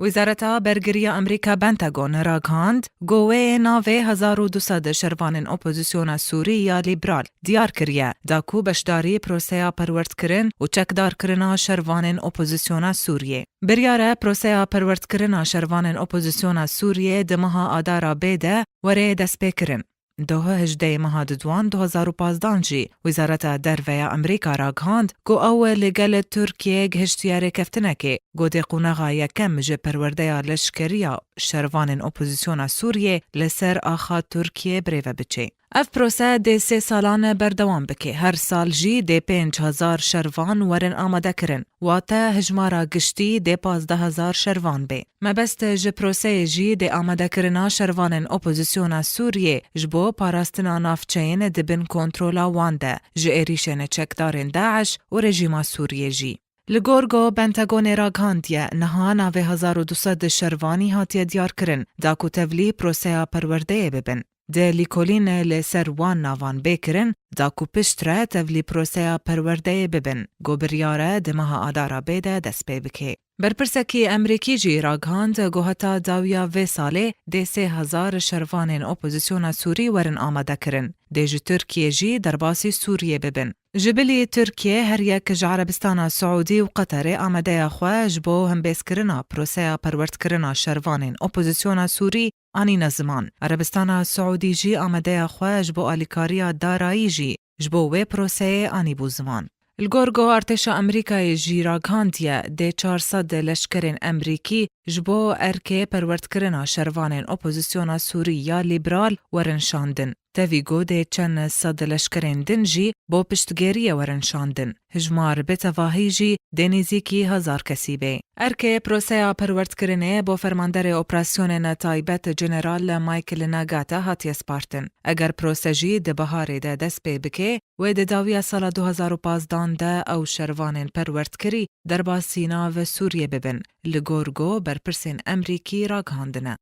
وزارتا برگریه امریکا بنتاگون راگهاند گوه ناوه 1200 شروان اپوزیسیون سوری یا لیبرال دیار کریه داکو بشداری پروسیا پرورد کرن و چکدار کرنا شروان اپوزیسیون سوریه. بریاره پروسیا پرورد کرنا شروان اپوزیسیون سوریه دمها آدارا بیده وره دست بکرن. دوه هجده ماه دوان 2015 جی وزارت دروه امریکا راگهاند گو او لگل ترکیه گهشتیاره کفتنکه گو دی قونغا یکم جه پرورده لشکریا شروان اپوزیسیون سوریه لسر آخا ترکیه بریوه بچه. اف پروسه دی 3 سالان بردوام بکه هر سال جی دی 5000 شروان ورن آماده کرن واته هجمارا گشتی دی 15000 شروان بی. مبست جه پروسه جی دی آماده کرنا شروان اپوزیسیون سوریه جبو پاراستنا نافچین دبن کنترولا وانده جه ایریشن چکدارن داعش و رژیما سوریه جی. لگورگو بنتاگون راگهاندیه نها ناوه 1200 شروانی هاتیه دیار کرن داکو تولی پروسه پرورده ببن. ده لیکولین لسر وان ناوان بکرن داکو پشتره تولی پروسه پرورده ببن گو بریاره دمها آدارا بیده دست بی بکه. برپرسکی امریکی جی راگهاند گو هتا داویا و ساله ده 3000 شروان اپوزیسیون سوری ورن آماده کرن ده جی ترکیه جی درباسی سوریه ببن. جبلی ترکیه هر یک عربستان سعودی و قطر آمده خواه جبو هم بیس کرنا پروسه پرورد کرنا شروان اپوزیسیون سوری آنی نزمان. عربستان سعودی جی آمده خواه جبو آلیکاریا دارایی جی جبو و پروسه آنی بوزمان. الگورگو ارتش امریکای جی راگهاندیه ده 400 لشکرین امریکی جبو ارکه پرورد کرنا شروان اپوزیسیون سوری یا لیبرال ورنشاندن. تاویگو ده چند صد لشکرین دن جی بو پشتگیری ورنشاندن. هجمار بتواهی جی دنیزیکی 1000 کسی بی. ارکه پروسه پرورد کرنه بو فرماندر اپراسیون تایبت جنرال مایکل ناگاتا هاتی سپارتن. اگر پروسه جی ده بهار ده دست بی بکه و ده داویا سال 2015 ده او شروان پرورد کری در با سینا و سوریه ببن. لگورگو برپرسین امریکی راگهاندنه.